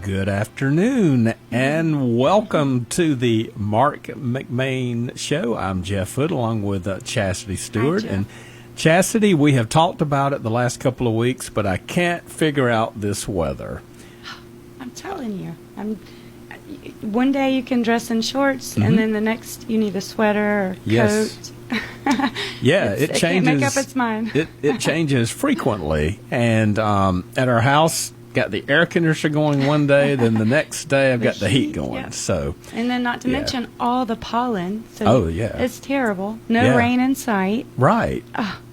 Good afternoon, and welcome to the Marc McMain Show. I'm Jeff Foote, along with Chastity Stewart. Hi, Jeff. And Chastity, we have talked about it the last couple of weeks, but I can't figure out this weather. I'm telling you. One day you can dress in shorts, and then the next you need a sweater or Yes. coat. Yeah, it changes. It can't make up its mind. It changes frequently, and at our house, got the air conditioner going one day, then the next day I've got the heat going. Yep. So, And then not to mention all the pollen. So Oh, yeah. It's terrible. No Yeah. rain in sight. right.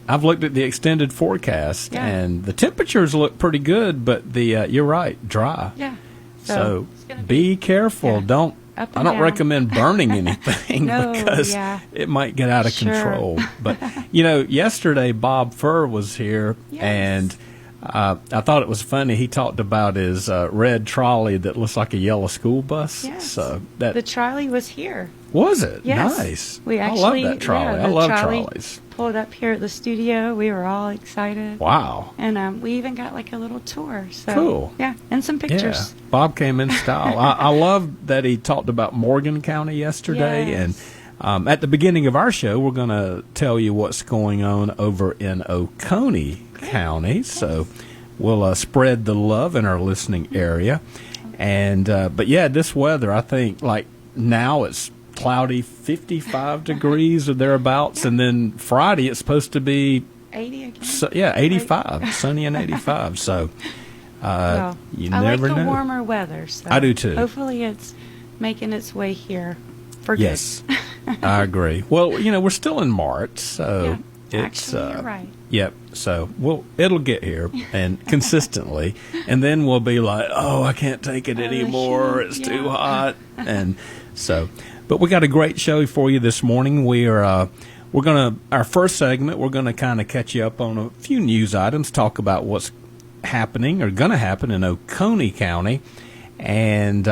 I've looked at the extended forecast, Yeah. and the temperatures look pretty good, but you're right, dry. Yeah. So it's gonna be careful. yeah. I Up and don't down. recommend burning anything No, because yeah. it might get out of Sure. control. But yesterday Bob Furr was here, Yes. and I thought it was funny. He talked about his red trolley that looks like a yellow school bus. Yes. So that The trolley was here. was it. Yes. Nice. We I actually, love that trolley. yeah, I the love trolley trolleys. pulled up here at the studio. We were all excited. Wow. And we even got like a little tour. So, Cool. Yeah, and some pictures. Yeah, Bob came in style. I love that he talked about Morgan County yesterday, Yes. and at the beginning of our show, we're going to tell you what's going on over in Oconee County. So we'll spread the love in our listening area, and but yeah, this weather, I think, like now it's cloudy, 55 degrees or thereabouts, and then Friday it's supposed to be 80 again. 85, sunny and 85. So. Well, You I never like the know. warmer weather. So I do too. Hopefully it's making its way here for Yes, I agree. Well, we're still in March, so Yeah, it's actually, you're right. Yep. So it'll get here and consistently, and then we'll be like, oh, I can't take it anymore. It's too yeah. hot, and so. But we got a great show for you this morning. We're gonna our first segment. We're gonna kind of catch you up on a few news items, talk about what's happening or going to happen in Oconee County. And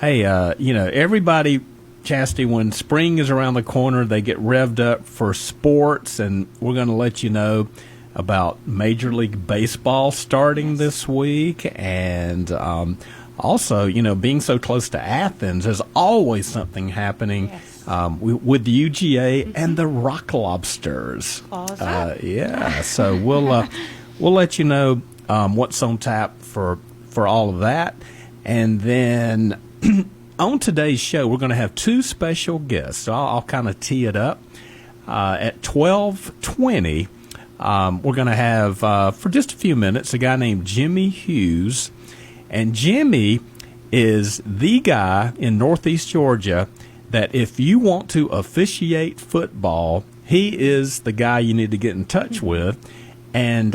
hey, everybody, Chastity, when spring is around the corner, they get revved up for sports, and we're going to let you know about Major League Baseball starting this week. And also, being so close to Athens, there's always something happening. Yes. With the UGA and the Rock Lobsters. Claws up. Yeah, so we'll let you know what's on tap for all of that. And then on today's show, we're going to have two special guests. So I'll kind of tee it up. At 12:20, we're going to have, for just a few minutes, a guy named Jimmy Hughes. And Jimmy is the guy in Northeast Georgia that if you want to officiate football, he is the guy you need to get in touch with. And,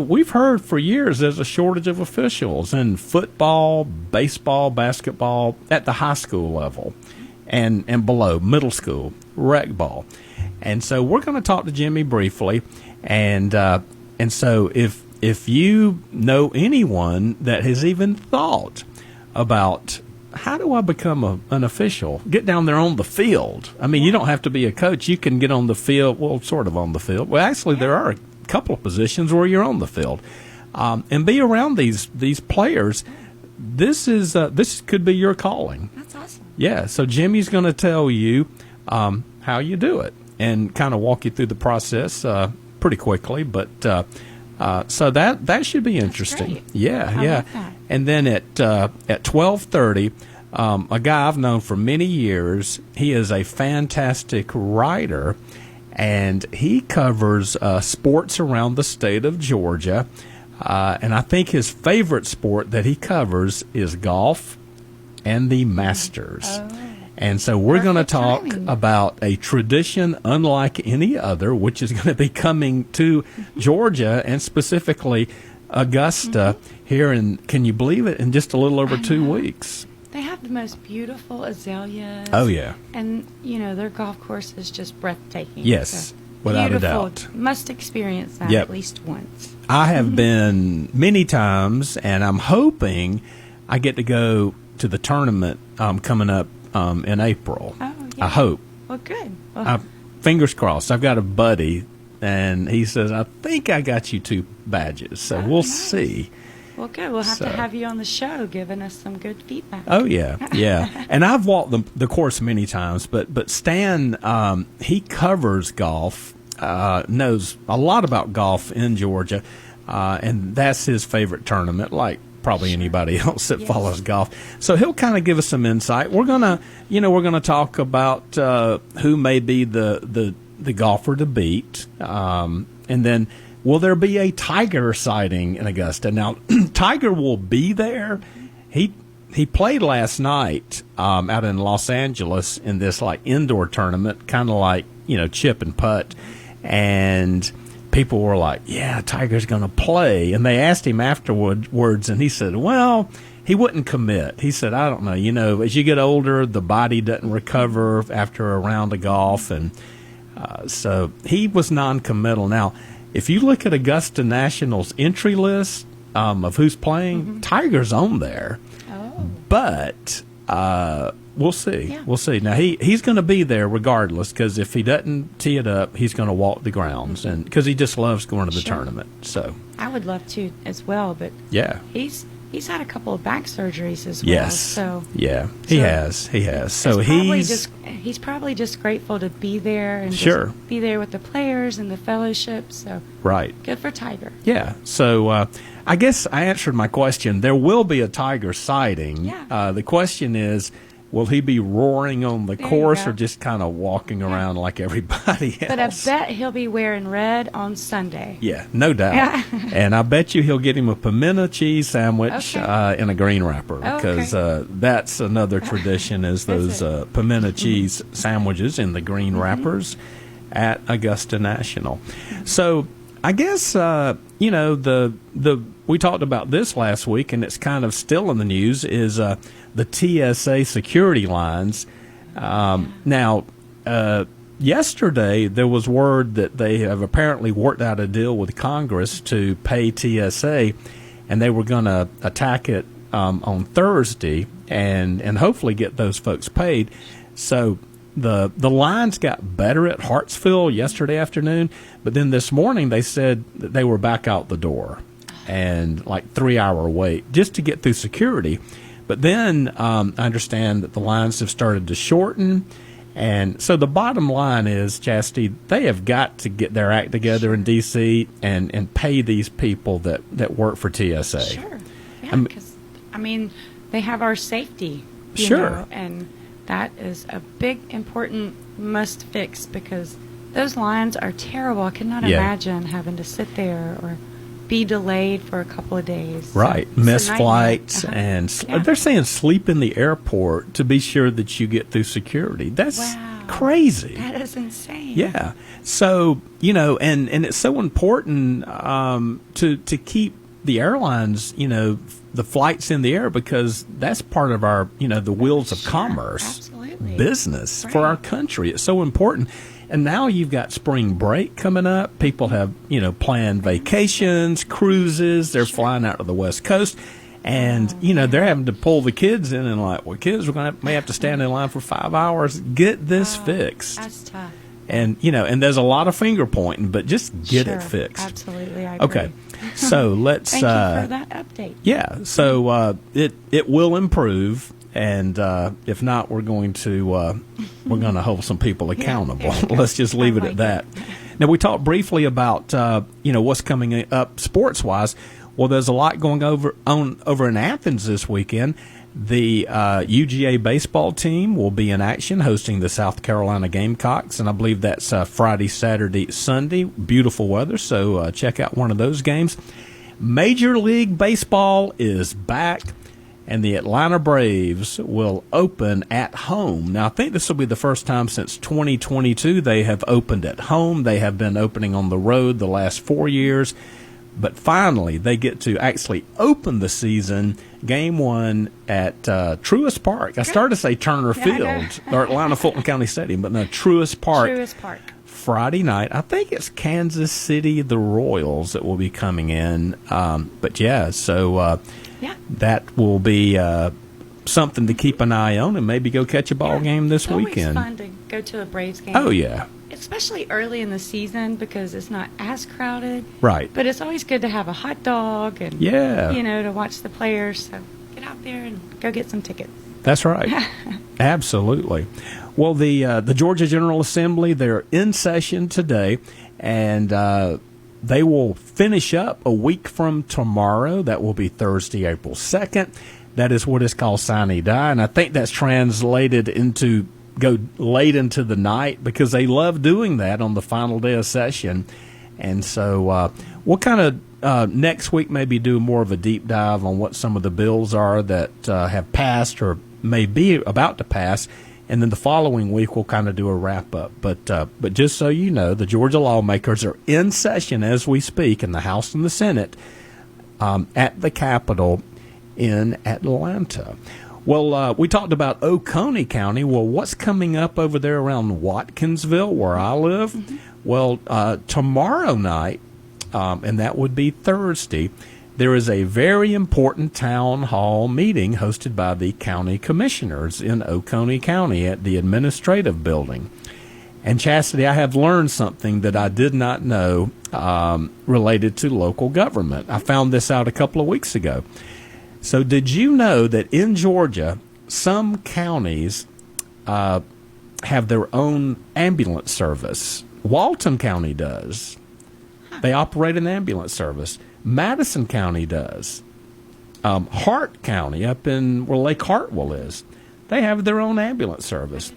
we've heard for years there's a shortage of officials in football, baseball, basketball at the high school level and below, middle school, rec ball. And so we're going to talk to Jimmy briefly. And so if you know anyone that has even thought about how do I become an official, get down there on the field. I mean, you don't have to be a coach. You can get on the field, well, sort of on the field. Well, actually, there are couple of positions where you're on the field, and be around these players. This could be your calling. That's awesome. Yeah. So Jimmy's going to tell you how you do it and kind of walk you through the process pretty quickly. But so that should be interesting. Great. Yeah, I yeah. like that. And then at 12:30, a guy I've known for many years. He is a fantastic writer. And he covers sports around the state of Georgia. And I think his favorite sport that he covers is golf and the Masters. Oh. And so we're going to Perfect talk timing. about a tradition unlike any other, which is going to be coming to Georgia and specifically Augusta here in, can you believe it, in just a little over 2 weeks. They have the most beautiful azaleas. Oh, yeah. And, their golf course is just breathtaking. Yes, So, without a beautiful. doubt. Must experience that Yep. at least once. I have been many times, and I'm hoping I get to go to the tournament coming up in April. Oh, yeah. I hope. Well, good. Well, Fingers crossed. I've got a buddy, and he says, I think I got you 2 badges, so we'll nice. see. Well, good. We'll have So- to have you on the show giving us some good feedback. Oh yeah. And I've walked the course many times, but Stan, he covers golf, knows a lot about golf in Georgia, and that's his favorite tournament, like probably anybody else that Yes. follows golf. So he'll kind of give us some insight. We're gonna talk about who may be the golfer to beat, and then will there be a tiger sighting in Augusta? Now, Tiger will be there. He played last night out in Los Angeles in this like indoor tournament, kind of like chip and putt, and people were like, "Yeah, Tiger's going to play." And they asked him afterwards, and he said, "Well, he wouldn't commit." He said, "I don't know. As you get older, the body doesn't recover after a round of golf," and so he was non-committal. Now, if you look at Augusta National's entry list of who's playing, Tiger's on there, Oh. but we'll see. Yeah. We'll see. Now he's going to be there regardless, because if he doesn't tee it up, he's going to walk the grounds, and because he just loves going to the Sure. tournament. So I would love to as well, but yeah, he's had a couple of back surgeries as well. yes, So yeah, he so has. So he's probably just grateful to be there and Sure. just be there with the players and the fellowship. So right. good for Tiger. Yeah. So I guess I answered my question. There will be a tiger sighting. Yeah. The question is, will he be roaring on the There you course go. or just kind of walking around like everybody else? But I bet he'll be wearing red on Sunday. Yeah, no doubt. Yeah. And I bet you he'll get him a pimento cheese sandwich Okay. in a green wrapper, Oh, okay. because that's another tradition is those pimento cheese sandwiches in the green wrappers at Augusta National. So I guess we talked about this last week, and it's kind of still in the news, is the TSA security lines. Now, yesterday there was word that they have apparently worked out a deal with Congress to pay TSA, and they were going to attack it on Thursday and hopefully get those folks paid. So the lines got better at Hartsville yesterday afternoon, but then this morning they said that they were back out the door, and like 3-hour wait just to get through security. But then I understand that the lines have started to shorten. And so the bottom line is, Chastity, they have got to get their act together in D.C. and pay these people that work for TSA. Sure. Yeah, I'm- because, they have our safety. You Sure. know, and that is a big, important must fix, because those lines are terrible. I cannot Yeah. imagine having to sit there or be delayed for a couple of days. So Right. it's a Miss nightmare. flights, Uh-huh. and Yeah. they're saying sleep in the airport to be sure that you get through security. That's Wow. crazy. That is insane. Yeah. So, and it's so important to keep the airlines, the flights in the air, because that's part of our, the wheels of Sure, commerce absolutely. business for Right. our country. It's so important. And now you've got spring break coming up. People have, planned vacations, cruises. They're flying out to the West Coast. And, they're having to pull the kids in and like, well, kids, may have to stand in line for 5 hours. Get this fixed. That's tough. And, and there's a lot of finger pointing, but just get Sure, it fixed. Absolutely, I agree. Okay. So let's. Thank you for that update. Yeah. So it will improve. And if not, we're going to hold some people accountable. Let's just leave it at that. Now, we talked briefly about what's coming up sports wise. Well, there's a lot going over in Athens this weekend. The UGA baseball team will be in action hosting the South Carolina Gamecocks, and I believe that's Friday, Saturday, Sunday. Beautiful weather, so check out one of those games. Major League Baseball is back, and the Atlanta Braves will open at home. Now, I think this will be the first time since 2022 they have opened at home. They have been opening on the road the last 4 years, but finally they get to actually open the season, game one at Truist Park. I started to say Turner Yeah, I know. Field or Atlanta Fulton County Stadium, but no, Truist Park. Truist Park. Friday night. I think it's Kansas City, the Royals, that will be coming in. But yeah, so Yeah. that will be something to keep an eye on, and maybe go catch a ball game this It's always weekend. fun to go to a Braves game. Oh yeah, It's especially early in the season because it's not as crowded. Right. But it's always good to have a hot dog and, to watch the players. So get out there and go get some tickets. That's right. Absolutely. Well, the Georgia General Assembly, they're in session today, and they will finish up a week from tomorrow. That will be Thursday, April 2nd. That is what is called sine die, and I think that's translated into go late into the night because they love doing that on the final day of session. And so we'll kind of next week maybe do more of a deep dive on what some of the bills are that have passed or may be about to pass. And then the following week, we'll kind of do a wrap-up. But just so you know, the Georgia lawmakers are in session as we speak in the House and the Senate at the Capitol in Atlanta. Well, we talked about Oconee County. Well, what's coming up over there around Watkinsville, where I live? Mm-hmm. Well, tomorrow night, and that would be Thursday, there is a very important town hall meeting hosted by the county commissioners in Oconee County at the administrative building. And Chastity, I have learned something that I did not know related to local government. I found this out a couple of weeks ago. So did you know that in Georgia, some counties have their own ambulance service? Walton County does. They operate an ambulance service. Madison County does. Hart County, up in where Lake Hartwell is, they have their own ambulance service.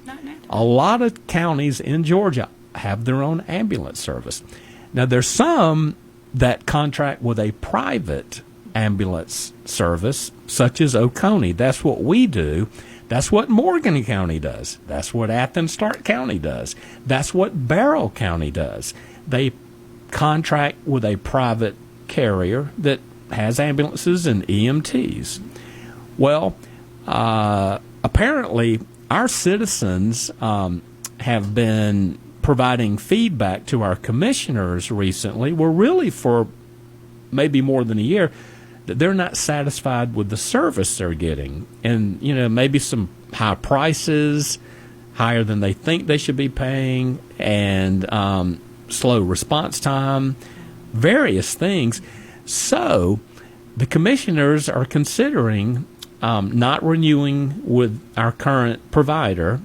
A lot of counties in Georgia have their own ambulance service. Now, there's some that contract with a private ambulance service, such as Oconee. That's what we do. That's what Morgan County does. That's what Athens Stark County does. That's what Barrow County does. They contract with a private carrier that has ambulances and EMTs. Well, apparently our citizens have been providing feedback to our commissioners recently. Well, really for maybe more than a year, that they're not satisfied with the service they're getting. And, maybe some high prices, higher than they think they should be paying, and slow response time, various things. So the commissioners are considering not renewing with our current provider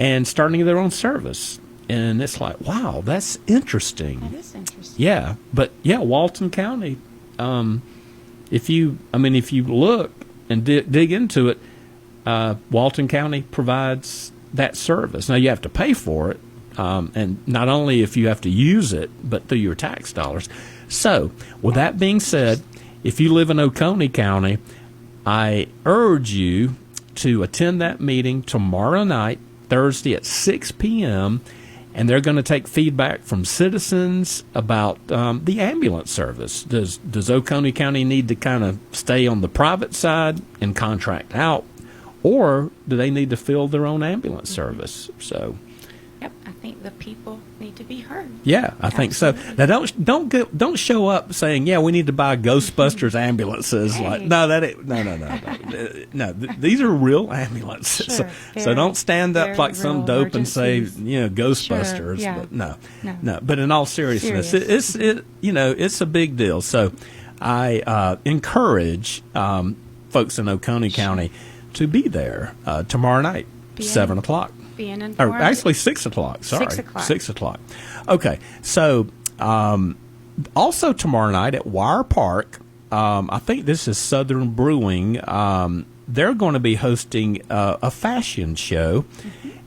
and starting their own service. And it's like, wow, that's interesting. That is interesting. Yeah, but Walton County, if you look and dig into it, Walton County provides that service. Now you have to pay for it, and not only if you have to use it, but through your tax dollars. So, with that being said, if you live in Oconee County, I urge you to attend that meeting tomorrow night, Thursday at 6 p.m., and they're going to take feedback from citizens about the ambulance service. Does Oconee County need to kind of stay on the private side and contract out, or do they need to fill their own ambulance service? So, yep, I think the people need to be heard. Yeah, I think so. Now, don't show up saying, "Yeah, we need to buy Ghostbusters ambulances." Hey. Like, no. These are real ambulances. Sure, so don't stand up like some dope and say, emergencies. Ghostbusters. Sure, yeah. But no. But in all seriousness, Serious. it's a big deal. So I encourage folks in Oconee County to be there tomorrow night, 7 o'clock. Being informed. Or actually 6 o'clock. Sorry. 6 o'clock. 6 o'clock. Okay. So also tomorrow night at Wire Park, I think this is Southern Brewing. They're going to be hosting a fashion show,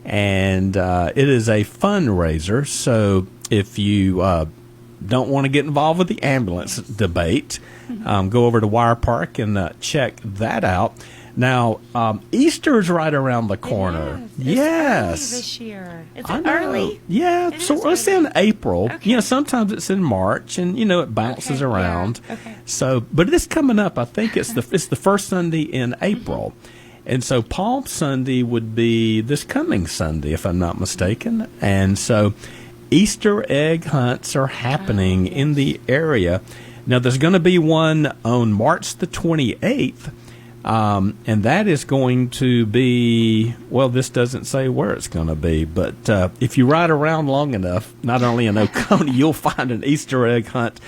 and it is a fundraiser. So if you don't want to get involved with the ambulance debate, go over to Wire Park and check that out. Now, Easter's right around the corner. Yes. It's early this year. Is it early? Yeah, It so is it's in early. April. Okay. Sometimes it's in March, and it bounces Okay, around. yeah, okay. So, but it's coming up. I think it's the first Sunday in April, and so Palm Sunday would be this coming Sunday, if I'm not mistaken. And so, Easter egg hunts are happening in the area. Now, there's going to be one on March the 28th. And that is going to be, well, this doesn't say where it's going to be, but if you ride around long enough, not only in Oconee, you'll find an Easter egg hunt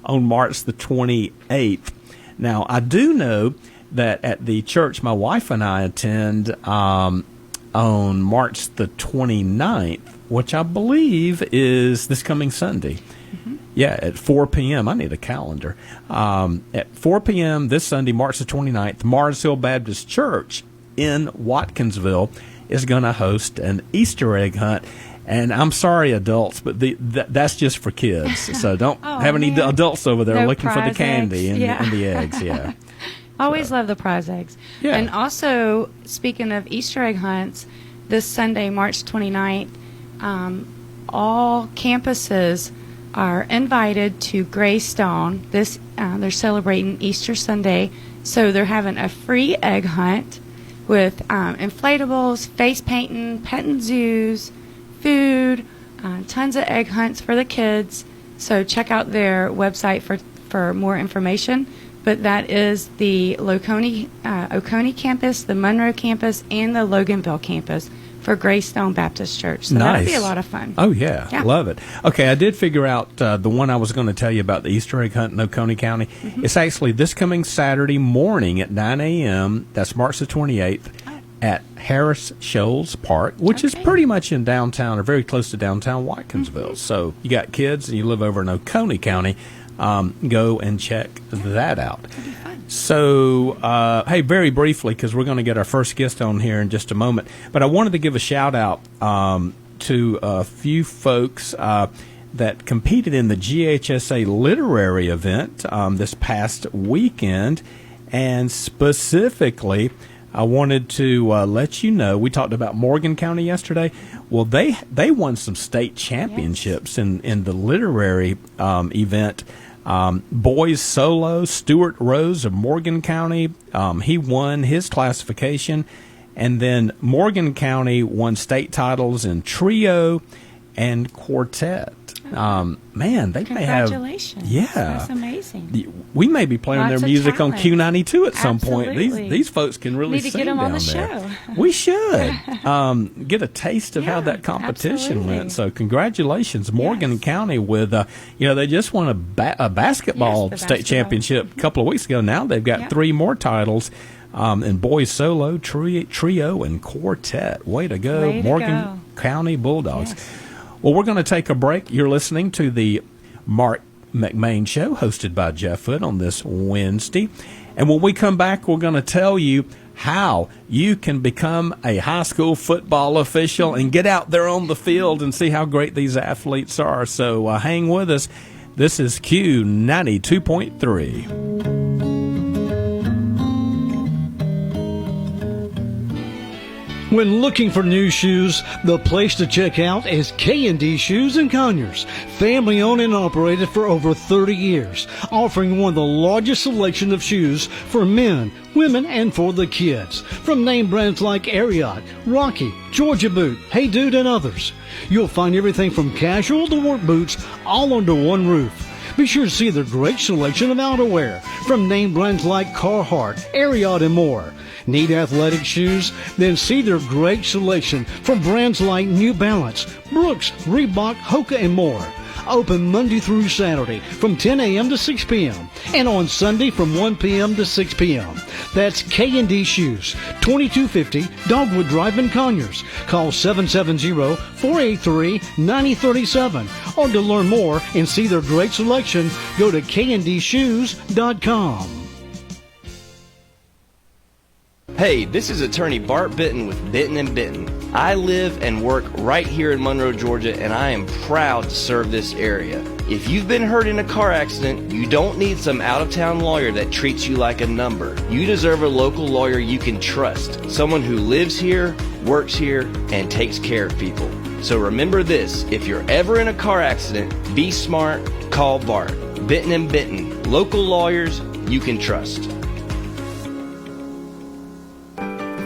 on March the 28th. Now, I do know that at the church my wife and I attend on March the 29th, which I believe is this coming Sunday. Yeah, at 4 p.m. I need a calendar. At 4 p.m. this Sunday, March the 29th, Mars Hill Baptist Church in Watkinsville is going to host an Easter egg hunt. And I'm sorry, adults, but that's just for kids. So don't have any adults over there looking for the candy and the eggs. Yeah. Always love the prize eggs. Yeah. And also, speaking of Easter egg hunts, this Sunday, March 29th, all campuses are invited to Greystone. They're celebrating Easter Sunday, so they're having a free egg hunt with inflatables, face painting, petting zoos, food, tons of egg hunts for the kids. So check out their website for more information. But that is the Oconee campus, the Monroe campus, and the Loganville campus for Greystone Baptist Church. So that'll be a lot of fun. Oh, yeah. Love it. Okay, I did figure out the one I was going to tell you about, the Easter egg hunt in Oconee County. It's actually this coming Saturday morning at 9 a.m. That's March the 28th at Harris Shoals Park, which is pretty much in downtown or very close to downtown Watkinsville. So you got kids and you live over in Oconee County, go and check that out. So, hey, very briefly, because we're going to get our first guest on here in just a moment, but I wanted to give a shout-out to a few folks that competed in the GHSA literary event this past weekend, and specifically, I wanted to let you know, we talked about Morgan County yesterday. Well, they won some state championships in the literary event. Boys solo, Stuart Rose of Morgan County, he won his classification, and then Morgan County won state titles in trio and quartet. Man, they may have. Congratulations. Yeah. That's amazing. We may be playing Lots their of music on talent. Q92 at some point. Absolutely. These folks can really Need to sing get them down on the there. show. We should get a taste of how that competition absolutely. went. So congratulations, Morgan County, with they just won a basketball the state basketball. championship a couple of weeks ago. Now they've got 3 more titles. In boys solo, trio, and quartet. Way to go, Way to Morgan go. County Bulldogs. Yes. Well, we're going to take a break. You're listening to the Marc McMain Show, hosted by Jeff Foote on this Wednesday. And when we come back, we're going to tell you how you can become a high school football official and get out there on the field and see how great these athletes are. So hang with us. This is Q92.3. When looking for new shoes, the place to check out is K&D Shoes in Conyers. Family owned and operated for over 30 years, offering one of the largest selection of shoes for men, women, and for the kids. From name brands like Ariat, Rocky, Georgia Boot, Hey Dude, and others. You'll find everything from casual to work boots all under one roof. Be sure to see their great selection of outerwear from name brands like Carhartt, Ariat, and more. Need athletic shoes? Then see their great selection from brands like New Balance, Brooks, Reebok, Hoka, and more. Open Monday through Saturday from 10 a.m. to 6 p.m. and on Sunday from 1 p.m. to 6 p.m. That's K&D Shoes, 2250 Dogwood Drive in Conyers. Call 770-483-9037. Or to learn more and see their great selection, go to kndshoes.com. Hey, this is attorney Bart Bitton with Bitton & Bitton. I live and work right here in Monroe, Georgia, and I am proud to serve this area. If you've been hurt in a car accident, you don't need some out-of-town lawyer that treats you like a number. You deserve a local lawyer you can trust, someone who lives here, works here, and takes care of people. So remember this, if you're ever in a car accident, be smart, call Bart. Bitton & Bitton, local lawyers you can trust.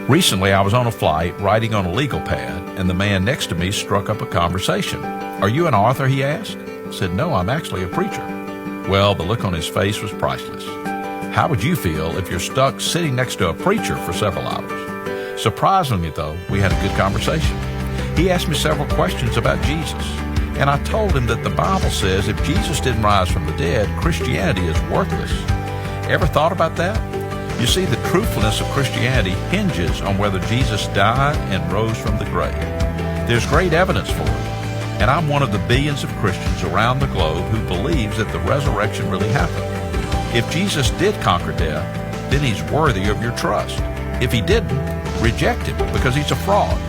Recently, I was on a flight writing on a legal pad, and the man next to me struck up a conversation. "Are you an author?" he asked. I said, "No, I'm actually a preacher." Well, the look on his face was priceless. How would you feel if you're stuck sitting next to a preacher for several hours? Surprisingly, though, we had a good conversation. He asked me several questions about Jesus, and I told him that the Bible says if Jesus didn't rise from the dead, Christianity is worthless. Ever thought about that? You see, the truthfulness of Christianity hinges on whether Jesus died and rose from the grave. There's great evidence for it, and I'm one of the billions of Christians around the globe who believes that the resurrection really happened. If Jesus did conquer death, then he's worthy of your trust. If he didn't, reject him because he's a fraud.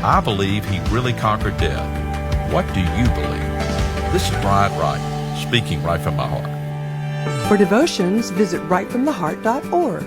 I believe he really conquered death. What do you believe? This is Brian Wright, speaking right from my heart. For devotions, visit rightfromtheheart.org.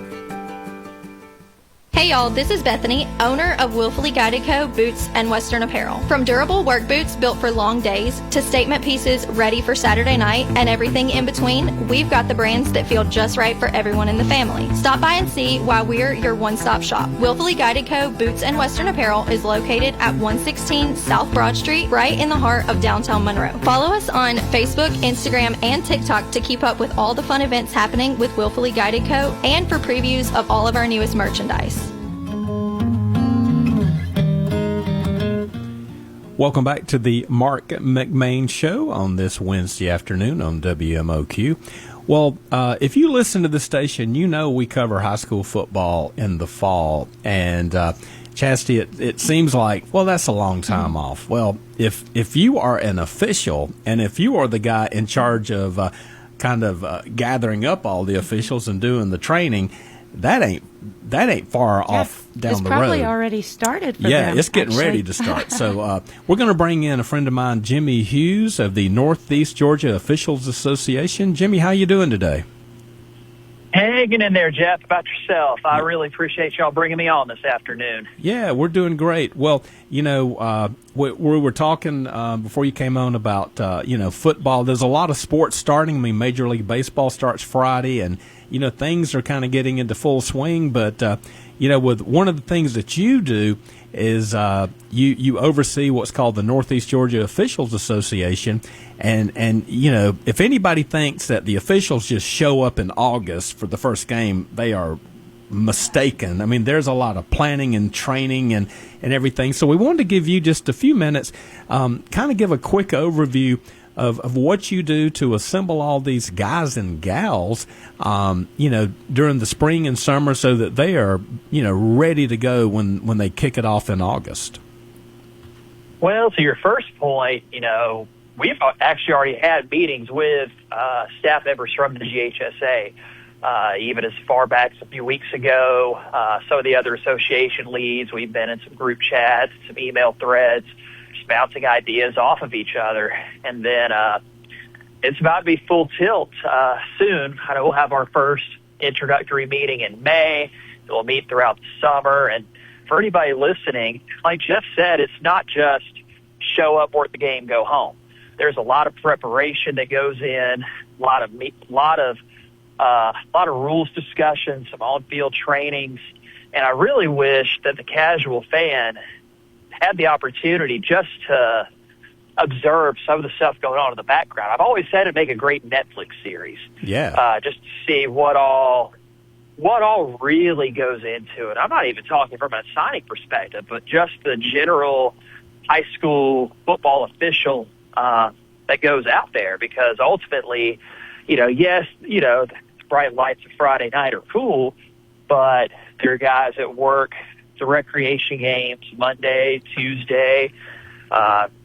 Hey y'all, this is Bethany, owner of Willfully Guided Co. Boots and Western Apparel. From durable work boots built for long days to statement pieces ready for Saturday night and everything in between, we've got the brands that feel just right for everyone in the family. Stop by and see why we're your one-stop shop. Willfully Guided Co. Boots and Western Apparel is located at 116 South Broad Street, right in the heart of downtown Monroe. Follow us on Facebook, Instagram, and TikTok to keep up with all the fun events happening with Willfully Guided Co. and for previews of all of our newest merchandise. Welcome back to the Marc McMain Show on this Wednesday afternoon on WMOQ. Well, if you listen to the station, you know we cover high school football in the fall. And, Chastity, it seems like, well, that's a long time off. Well, if you are an official and if you are the guy in charge of gathering up all the officials and doing the training, that ain't far off down the road. It's probably already started for them. Yeah, it's getting actually. ready to start. So we're going to bring in a friend of mine, Jimmy Hughes of the Northeast Georgia Officials Association. Jimmy, how you doing today? Hanging in there, Jeff. About yourself. I really appreciate y'all bringing me on this afternoon. Yeah, we're doing great. Well, we were talking before you came on about, football. There's a lot of sports starting. I mean, Major League Baseball starts Friday, and, things are kind of getting into full swing. But, with one of the things that you do is you oversee what's called the Northeast Georgia Officials Association. And if anybody thinks that the officials just show up in August for the first game, they are mistaken. I mean, there's a lot of planning and training and everything. So we wanted to give you just a few minutes, kind of give a quick overview of what you do to assemble all these guys and gals, during the spring and summer so that they are, ready to go when they kick it off in August. Well, to your first point, we've actually already had meetings with staff members from the GHSA, even as far back as a few weeks ago. Some of the other association leads, we've been in some group chats, some email threads, just bouncing ideas off of each other. And then it's about to be full tilt soon. I know we'll have our first introductory meeting in May. We'll meet throughout the summer. And for anybody listening, like Jeff said, it's not just show up, work the game, go home. There's a lot of preparation that goes in, a lot of rules discussions, some on-field trainings, and I really wish that the casual fan had the opportunity just to observe some of the stuff going on in the background. I've always said it'd make a great Netflix series. Yeah. Just to see what all really goes into it. I'm not even talking from an signing perspective, but just the general high school football official that goes out there, because ultimately, yes, the bright lights of Friday night are cool, but there are guys at work, the recreation games Monday, Tuesday,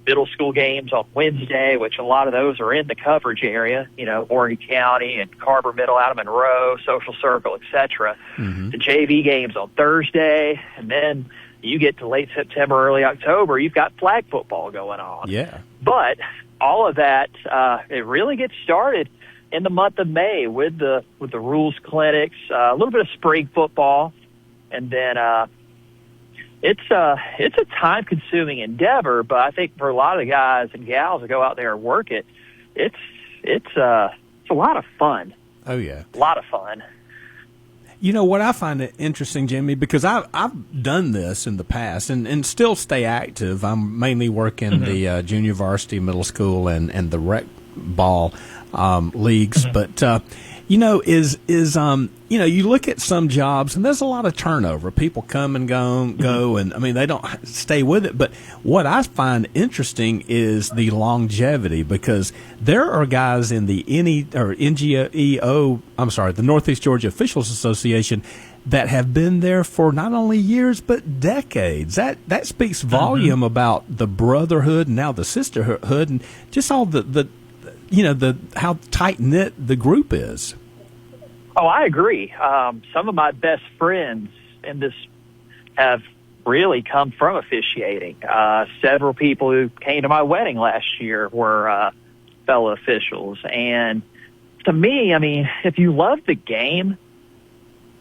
middle school games on Wednesday, which a lot of those are in the coverage area, Horry County and Carver Middle out of Monroe, Social Circle, etc. Mm-hmm. The JV games on Thursday, and then you get to late September, early October, you've got flag football going on. Yeah. But all of that, it really gets started in the month of May with the rules clinics, a little bit of spring football, and then it's a time-consuming endeavor. But I think for a lot of the guys and gals that go out there and work it, it's a lot of fun. Oh yeah, a lot of fun. What I find it interesting, Jimmy, because I've done this in the past and still stay active. I'm mainly working the junior varsity, middle school, and the rec ball leagues. Mm-hmm. But, You look at some jobs and there's a lot of turnover. People come and go, and I mean they don't stay with it. But what I find interesting is the longevity, because there are guys in the the Northeast Georgia Officials Association that have been there for not only years but decades. That speaks volume about the brotherhood and now the sisterhood and just all the how tight knit the group is. Oh, I agree. Some of my best friends in this have really come from officiating. Several people who came to my wedding last year were fellow officials. And to me, I mean, if you love the game,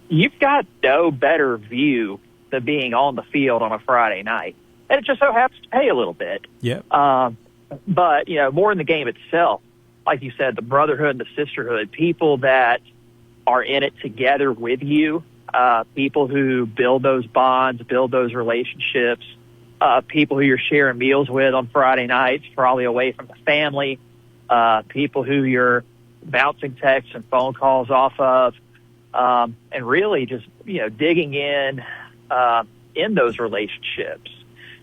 you've got no better view than being on the field on a Friday night. And it just so happens to pay a little bit. Yeah. But, more in the game itself. Like you said, the brotherhood and the sisterhood, people that are in it together with you, people who build those bonds, build those relationships, people who you're sharing meals with on Friday nights, probably away from the family, people who you're bouncing texts and phone calls off of, and really just, digging in those relationships.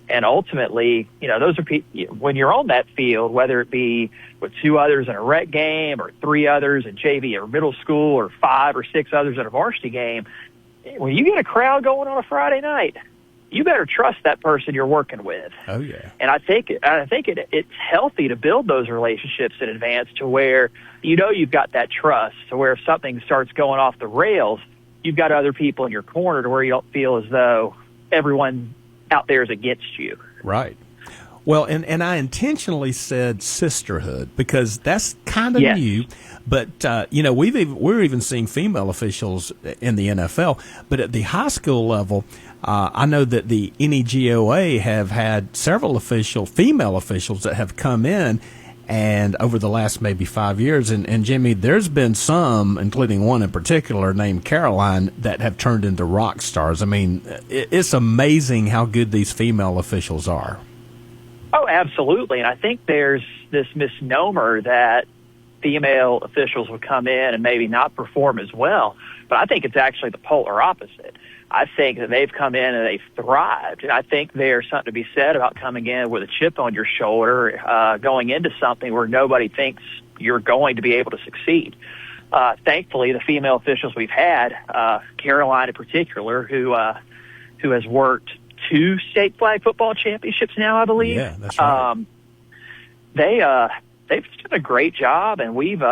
And ultimately, those are people, when you're on that field, whether it be with 2 others in a rec game or 3 others in JV or middle school or 5 or 6 others in a varsity game, when you get a crowd going on a Friday night, you better trust that person you're working with. Oh, yeah. And I think it's healthy to build those relationships in advance to where you've got that trust, to where if something starts going off the rails, you've got other people in your corner to where you don't feel as though everyone out there is against you. Right. Well, and I intentionally said sisterhood because that's kind of new, but we're even seeing female officials in the NFL. But at the high school level, I know that the NEGOA have had several female officials that have come in, and over the last maybe 5 years, and Jimmy, there's been some, including one in particular named Caroline, that have turned into rock stars. I mean, it's amazing how good these female officials are. Oh, absolutely. And I think there's this misnomer that female officials would come in and maybe not perform as well. But I think it's actually the polar opposite. I think that they've come in and they've thrived. And I think there's something to be said about coming in with a chip on your shoulder, going into something where nobody thinks you're going to be able to succeed. Thankfully, the female officials we've had, Caroline in particular, who has worked 2 state flag football championships now, I believe. Yeah, that's right. They've done a great job, and we've,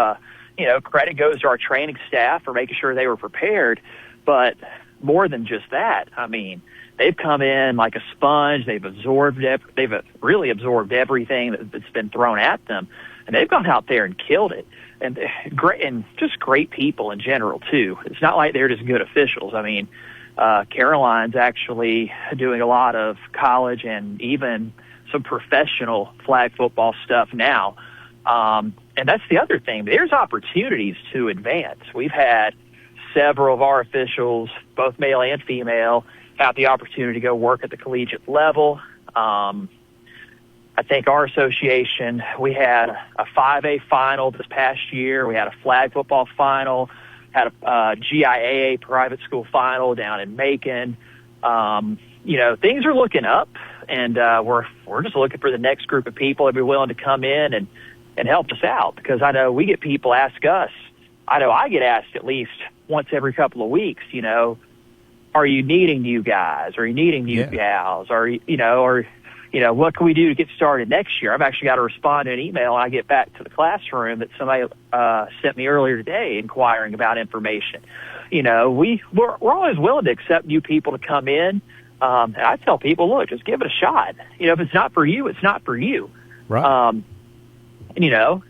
credit goes to our training staff for making sure they were prepared. But more than just that, I mean, they've come in like a sponge. They've really absorbed everything that's been thrown at them, and they've gone out there and killed it. And just great people in general too. It's not like they're just good officials. I mean, Caroline's actually doing a lot of college and even some professional flag football stuff now. And that's the other thing. There's opportunities to advance. We've had several of our officials, both male and female, have the opportunity to go work at the collegiate level. I think our association, we had a 5A final this past year. We had a flag football final, had a GIAA private school final down in Macon. Things are looking up, and we're just looking for the next group of people that be willing to come in and help us out, because I know we get people ask us. I know I get asked at least once every couple of weeks, are you needing new guys? Are you needing new gals? Or what can we do to get started next year? I've actually got to respond to an email when I get back to the classroom that somebody sent me earlier today inquiring about information. We're always willing to accept new people to come in. And I tell people, look, just give it a shot. If it's not for you, it's not for you. Right. And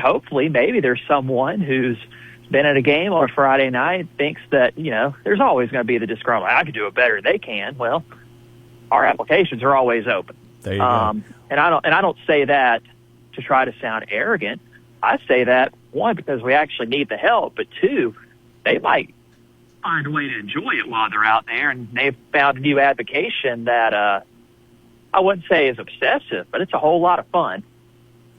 hopefully maybe there's someone who's been at a game on a Friday night, thinks that, there's always going to be the disgruntled, I could do it better than they can. Well, our applications are always open. There you go. And I don't say that to try to sound arrogant. I say that, one, because we actually need the help, but 2, they might find a way to enjoy it while they're out there, and they've found a new avocation that I wouldn't say is obsessive, but it's a whole lot of fun.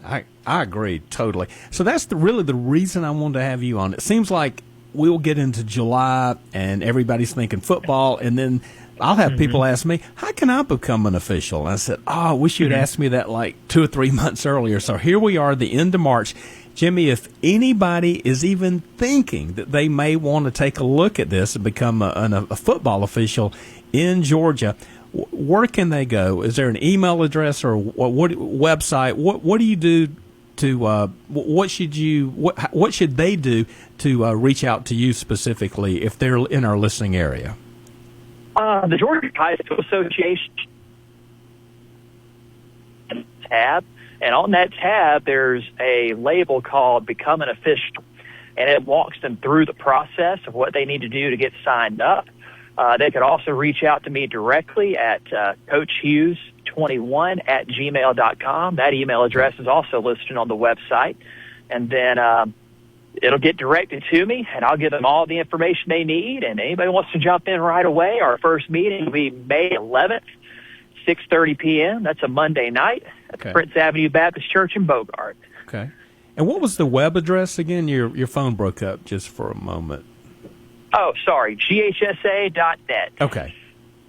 I agree totally. So that's really the reason I wanted to have you on. It seems like we'll get into July and everybody's thinking football, and then I'll have people ask me, how can I become an official? And I said, I wish you'd asked me that like 2 or 3 months earlier. So here we are, the end of March. Jimmy, if anybody is even thinking that they may want to take a look at this and become a football official in Georgia, where can they go? Is there an email address or what website? What do you do to what should they do to reach out to you specifically if they're in our listening area? The Georgia High School Association tab, and on that tab there's a label called Become an Official, and it walks them through the process of what they need to do to get signed up. They could also reach out to me directly at coachhughes21@gmail.com. That email address is also listed on the website. And then it'll get directed to me, and I'll give them all the information they need. And anybody wants to jump in right away, our first meeting will be May 11th, 6:30 p.m. That's a Monday night at the Prince Avenue Baptist Church in Bogart. Okay. And what was the web address again? Your phone broke up just for a moment. Oh, sorry, ghsa.net. Okay,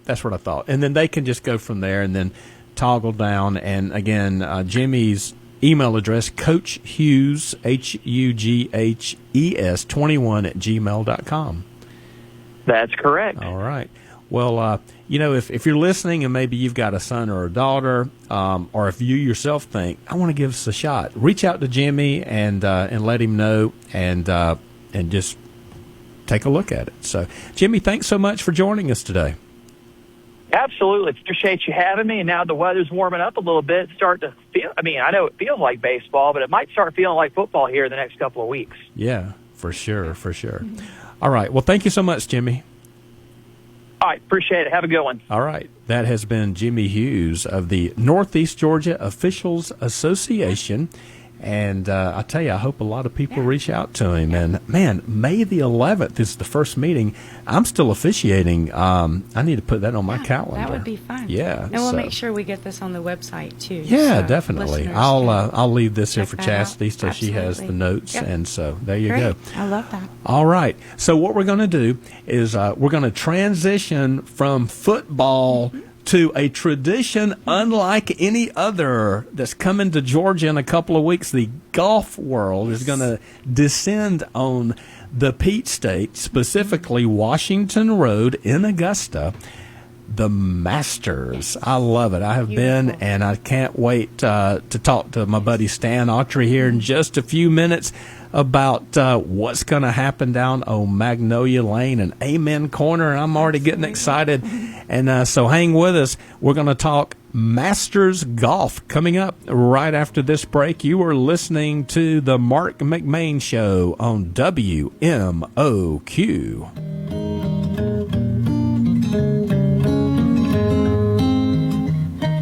that's what I thought. And then they can just go from there and then toggle down. And again, Jimmy's email address, Coach Hughes, HUGHES 21@gmail.com. That's correct. All right. Well, if you're listening and maybe you've got a son or a daughter, or if you yourself think, I want to give this a shot, reach out to Jimmy and let him know and just take a look at it. So, Jimmy, thanks so much for joining us today. Absolutely. Appreciate you having me. And now the weather's warming up a little bit. Start to feel, I know it feels like baseball, but it might start feeling like football here in the next couple of weeks. Yeah, for sure, for sure. All right. Well, thank you so much, Jimmy. All right. Appreciate it. Have a good one. All right. That has been Jimmy Hughes of the Northeast Georgia Officials Association. And I tell you, I hope a lot of people reach out to him. And, man, May the 11th is the first meeting. I'm still officiating. I need to put that on my calendar. That would be fun. Yeah. And we'll make sure we get this on the website, too. Yeah, so definitely. I'll leave this here for Chastity so she has the notes. Yep. And so there you Great. go. I love that. All right. So what we're going to do is we're going to transition from football to a tradition unlike any other that's coming to Georgia in a couple of weeks. The golf world is going to descend on the Peach State, specifically Washington Road in Augusta, the Masters. I love it. I have been, and I can't wait to talk to my buddy Stan Autry here in just a few minutes about what's going to happen down on Magnolia Lane and Amen Corner. And I'm already getting excited. And so hang with us. We're going to talk Masters Golf coming up right after this break. You are listening to the Marc McMain Show on WMOQ.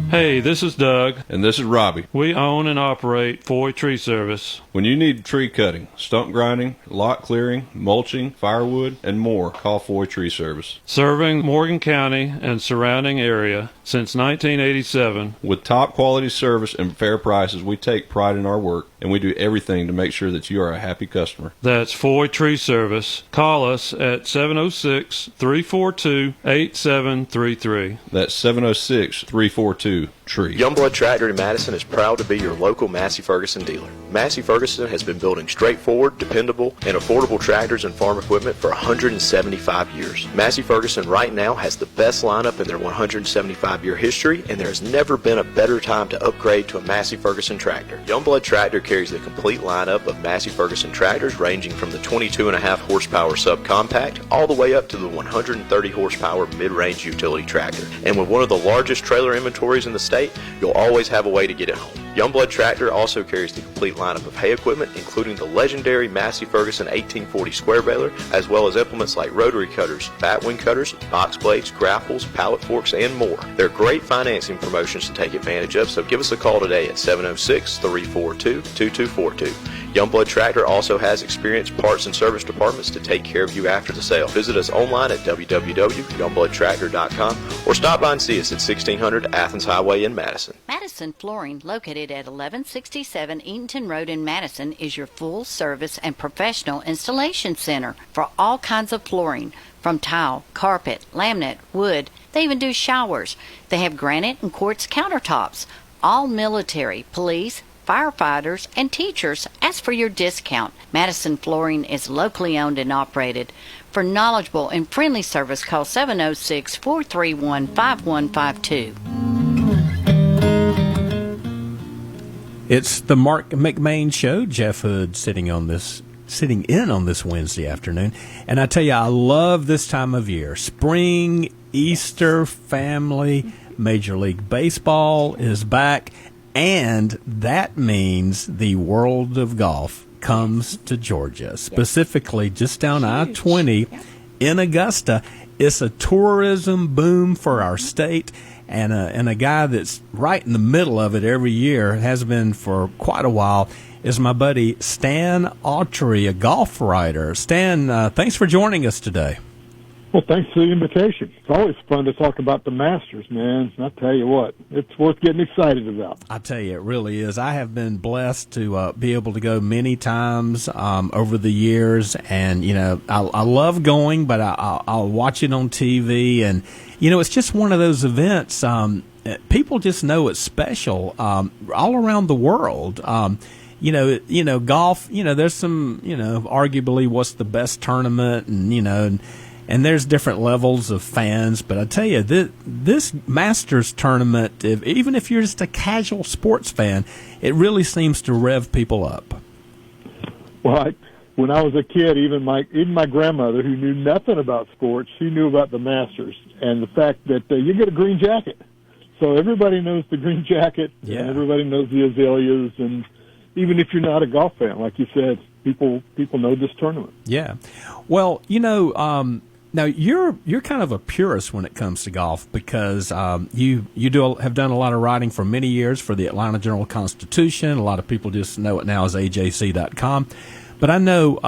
Hey, this is Doug. And this is Robbie. We own and operate Foy Tree Service. When you need tree cutting, stump grinding, lot clearing, mulching, firewood, and more, call Foy Tree Service. Serving Morgan County and surrounding area since 1987. With top quality service and fair prices, we take pride in our work, and we do everything to make sure that you are a happy customer. That's Foy Tree Service. Call us at 706-342-8733. That's 706-342-TREE. Youngblood Tractor in Madison is proud to be your local Massey Ferguson dealer. Massey Ferguson has been building straightforward, dependable, and affordable tractors and farm equipment for 175 years. Massey Ferguson right now has the best lineup in their 175-year history, and there has never been a better time to upgrade to a Massey Ferguson tractor. Youngblood Tractor carries the complete lineup of Massey Ferguson tractors ranging from the 22.5 horsepower subcompact all the way up to the 130 horsepower mid-range utility tractor. And with one of the largest trailer inventories in the state, you'll always have a way to get it home. Youngblood Tractor also carries the complete lineup of hay equipment, including the legendary Massey Ferguson 1840 square baler, as well as implements like rotary cutters, batwing cutters, box blades, grapples, pallet forks, and more. There are great financing promotions to take advantage of, so give us a call today at 706-342-2242. Youngblood Tractor also has experienced parts and service departments to take care of you after the sale. Visit us online at www.youngbloodtractor.com or stop by and see us at 1600 Athens Highway in Madison. Madison Flooring, located at 1167 Eatonton Road in Madison, is your full-service and professional installation center for all kinds of flooring, from tile, carpet, laminate, wood. They even do showers. They have granite and quartz countertops. All military, police, firefighters, and teachers ask for your discount. Madison Flooring is locally owned and operated. For knowledgeable and friendly service, call 706-431-5152. It's the Marc McMain Show. Jeff Hood sitting in on this Wednesday afternoon. And I tell you, I love this time of year. Spring, Easter, family, Major League Baseball is back. And that means the world of golf comes to Georgia, specifically just down I-20 in Augusta. It's a tourism boom for our state, and a guy that's right in the middle of it every year, has been for quite a while, is my buddy Stan Autry, a golf writer. Stan, thanks for joining us today. Well, thanks for the invitation. It's always fun to talk about the Masters, man. I'll tell you what, it's worth getting excited about. I tell you, it really is. I have been blessed to be able to go many times over the years, and, you know, I love going, but I'll watch it on TV, and, you know, it's just one of those events. People just know it's special all around the world. You know, golf, you know, there's some, you know, arguably what's the best tournament, and, you know, and there's different levels of fans, but I tell you, this Masters tournament, even if you're just a casual sports fan, it really seems to rev people up. Well, when I was a kid, even my grandmother, who knew nothing about sports, she knew about the Masters and the fact that you get a green jacket. So everybody knows the green jacket, and everybody knows the azaleas, and even if you're not a golf fan, like you said, people know this tournament. Yeah. Well, you know, now you're kind of a purist when it comes to golf, because you have done a lot of writing for many years for the Atlanta Journal-Constitution. A lot of people just know it now as AJC.com. But I know,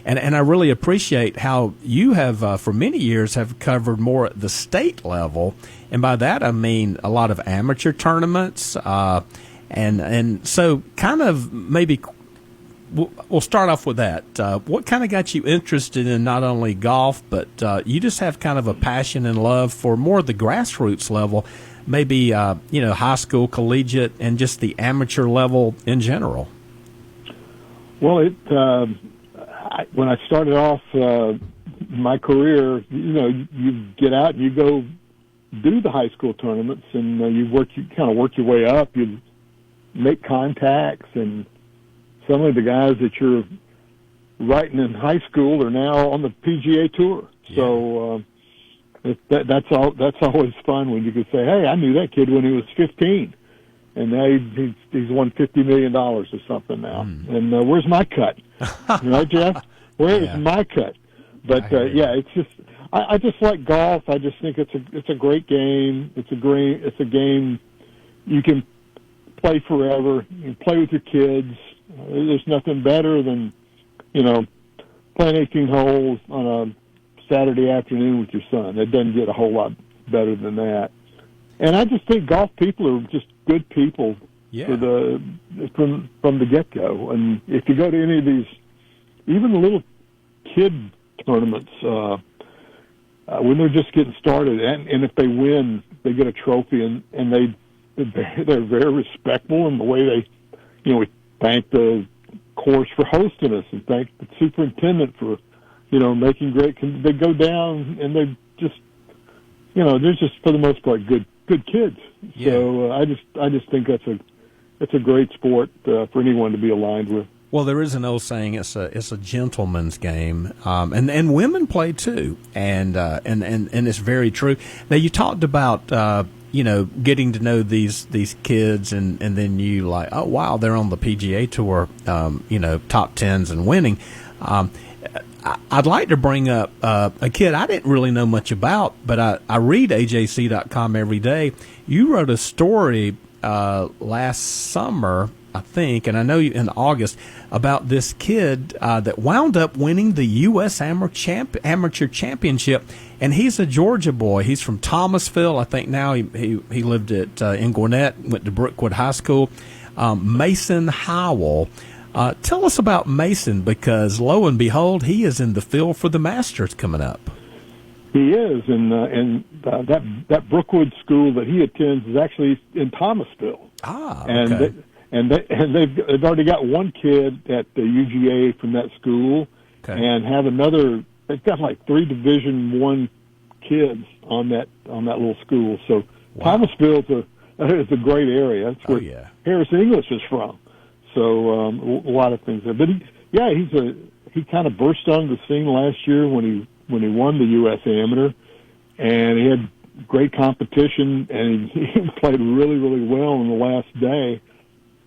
and I really appreciate how you have, for many years, have covered more at the state level. And by that, I mean a lot of amateur tournaments. And so kind of maybe we'll start off with that. What kind of got you interested in not only golf, but you just have kind of a passion and love for more of the grassroots level, maybe, you know, high school, collegiate, and just the amateur level in general? Well, when I started off my career, you know, you get out and you go do the high school tournaments, and you kind of work your way up. You make contacts, and some of the guys that you're writing in high school are now on the PGA Tour. Yeah. So that's always fun when you can say, "Hey, I knew that kid when he was 15, and now he's won $50 million or something now." And where's my cut? Right, Jeff? Where's my cut? But it's just I just like golf. I just think it's a great game. It's a game you can play forever. You can play with your kids. There's nothing better than, you know, playing 18 holes on a Saturday afternoon with your son. It doesn't get a whole lot better than that. And I just think golf people are just good people from the get-go. And if you go to any of these, even the little kid tournaments, when they're just getting started, and if they win, they get a trophy, and they're very respectful in the way they, you know, we thank the course for hosting us and thank the superintendent for, you know, making great. They go down and they just, you know, they're just for the most part good kids. Yeah. So I just think it's a great sport for anyone to be aligned with. Well, there is an old saying: it's a gentleman's game, and women play too, and it's very true. Now, you talked about you know, getting to know these kids, and then you like, oh wow, they're on the PGA Tour, you know, top tens and winning. I'd like to bring up a kid I didn't really know much about, but I read AJC.com every day. You wrote a story last summer I think, and I know in August, about this kid that wound up winning the U.S. Amateur Championship, and he's a Georgia boy. He's from Thomasville. I think now he lived in Gwinnett, went to Brookwood High School. Mason Howell. Tell us about Mason, because lo and behold, he is in the field for the Masters coming up. He is, and that Brookwood school that he attends is actually in Thomasville. Okay. And they've already got one kid at the UGA from that school, and have another. They've got like 3 Division I kids on that little school. So Thomasville is a great area. That's where Harris English is from. So a lot of things there. But he kind of burst on the scene last year when he won the U.S. Amateur, and he had great competition, and he played really, really well on the last day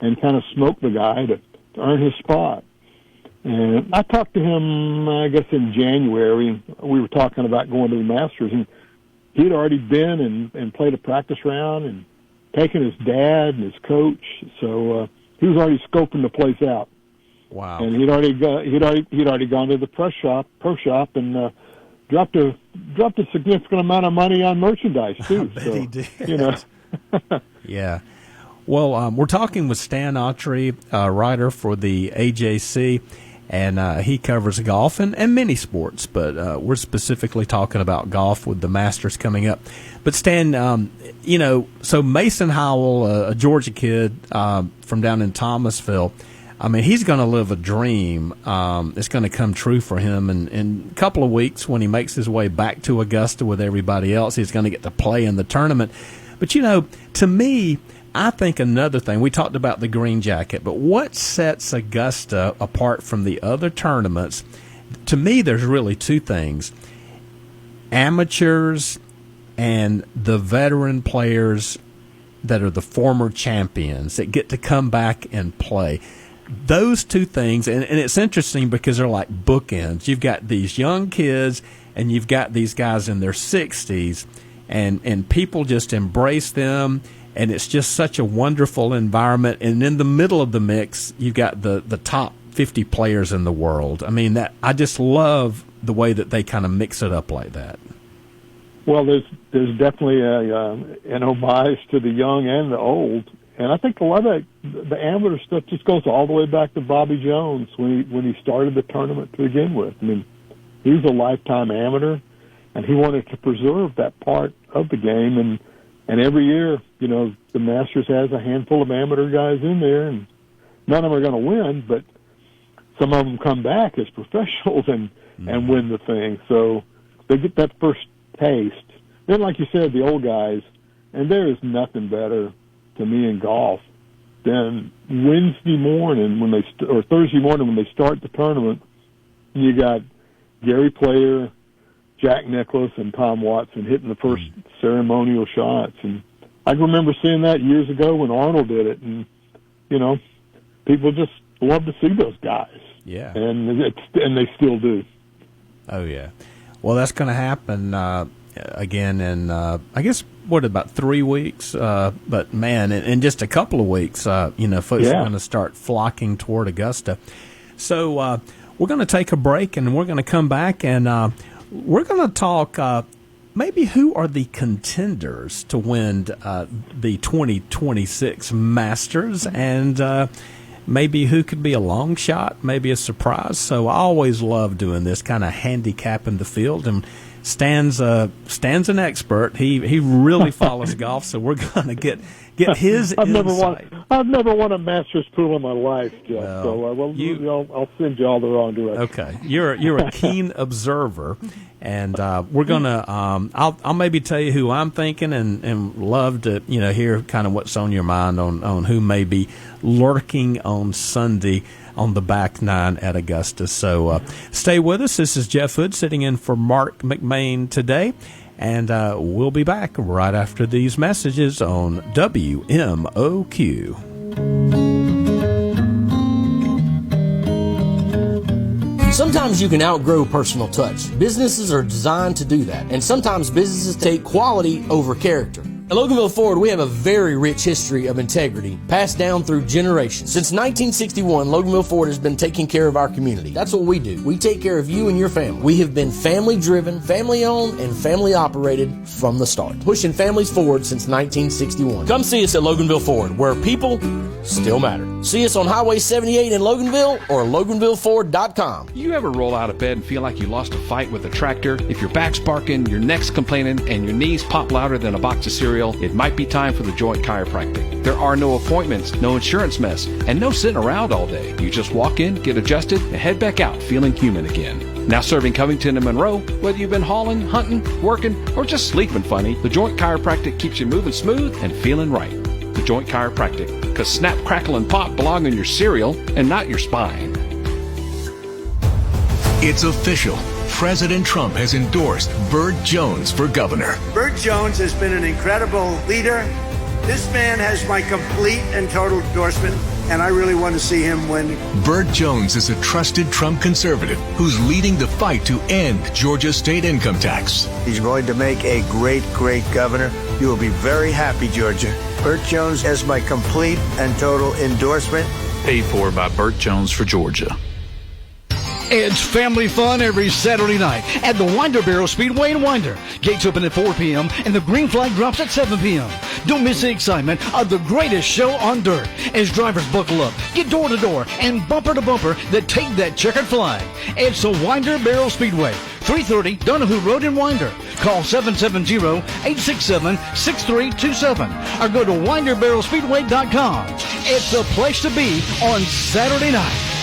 and kind of smoked the guy to earn his spot. And I talked to him, I guess, in January, and we were talking about going to the Masters, and he'd already been and played a practice round and taken his dad and his coach, so he was already scoping the place out. Wow! And he'd already gone to the pro shop, and dropped a significant amount of money on merchandise too. I bet he did. You know. Yeah. Well, we're talking with Stan Autry, writer for the AJC, and he covers golf and many sports, but we're specifically talking about golf with the Masters coming up. But Stan, so Mason Howell, a Georgia kid from down in Thomasville, I mean, he's going to live a dream. It's going to come true for him. And in a couple of weeks, when he makes his way back to Augusta with everybody else, he's going to get to play in the tournament. But, to me, I think another thing, we talked about the green jacket, but what sets Augusta apart from the other tournaments, to me, there's really 2 things. Amateurs and the veteran players that are the former champions that get to come back and play. Those 2 things, and it's interesting because they're like bookends. You've got these young kids, and you've got these guys in their 60s, and people just embrace them, and it's just such a wonderful environment. And in the middle of the mix, you've got the top 50 players in the world. I mean, I just love the way that they kind of mix it up like that. Well, there's definitely an homage to the young and the old. And I think a lot of the amateur stuff just goes all the way back to Bobby Jones when he started the tournament to begin with. I mean, he was a lifetime amateur, and he wanted to preserve that part of the game. And every year, the Masters has a handful of amateur guys in there, and none of them are going to win, but some of them come back as professionals and win the thing. So they get that first taste. Then, like you said, the old guys, and there is nothing better to me in golf than Wednesday morning or Thursday morning when they start the tournament. You got Gary Player, Jack Nicklaus, and Tom Watson hitting the first ceremonial shots, and I remember seeing that years ago when Arnold did it, and people just love to see those guys. Yeah, and they still do. Oh yeah, well that's going to happen again in I guess about 3 weeks, but man, in just a couple of weeks, folks are going to start flocking toward Augusta. So we're going to take a break, and we're going to come back, and we're going to talk maybe who are the contenders to win the 2026 Masters, and maybe who could be a long shot, maybe a surprise. So I always love doing this kind of handicapping the field, and Stan's an expert. He really follows golf, so we're going to get his insight. I've never won a Masters pool in my life, Jeff. I'll send you all the wrong direction. Okay, you're a keen observer, and we're gonna. I'll maybe tell you who I'm thinking, and love to hear kind of what's on your mind on who may be lurking on Sunday on the back nine at Augusta. So stay with us. This is Jeff Hood sitting in for Marc McMain today, and we'll be back right after these messages on WMOQ. Sometimes you can outgrow personal touch. Businesses are designed to do that, and sometimes businesses take quality over character. At Loganville Ford, we have a very rich history of integrity passed down through generations. Since 1961, Loganville Ford has been taking care of our community. That's what we do. We take care of you and your family. We have been family-driven, family-owned, and family-operated from the start, pushing families forward since 1961. Come see us at Loganville Ford, where people still matter. See us on Highway 78 in Loganville or LoganvilleFord.com. You ever roll out of bed and feel like you lost a fight with a tractor? If your back's barking, your neck's complaining, and your knees pop louder than a box of cereal, it might be time for the Joint Chiropractic. There are no appointments, no insurance mess, and no sitting around all day. You just walk in, get adjusted, and head back out feeling human again. Now serving Covington and Monroe, whether you've been hauling, hunting, working, or just sleeping funny, the Joint Chiropractic keeps you moving smooth and feeling right. The Joint Chiropractic, because snap, crackle, and pop belong in your cereal and not your spine. It's official. President Trump has endorsed Burt Jones for governor. Burt Jones has been an incredible leader. This man has my complete and total endorsement, and I really want to see him win. Burt Jones is a trusted Trump conservative who's leading the fight to end Georgia's state income tax. He's going to make a great, great governor. You will be very happy, Georgia. Burt Jones has my complete and total endorsement. Paid for by Burt Jones for Georgia. It's family fun every Saturday night at the Winder Barrel Speedway in Winder. Gates open at 4 p.m. and the green flag drops at 7 p.m. Don't miss the excitement of the greatest show on dirt as drivers buckle up, get door to door, and bumper to bumper that take that checkered flag. It's the Winder Barrel Speedway, 330 Donahue Road in Winder. Call 770-867-6327 or go to winderbarrelspeedway.com. It's the place to be on Saturday night.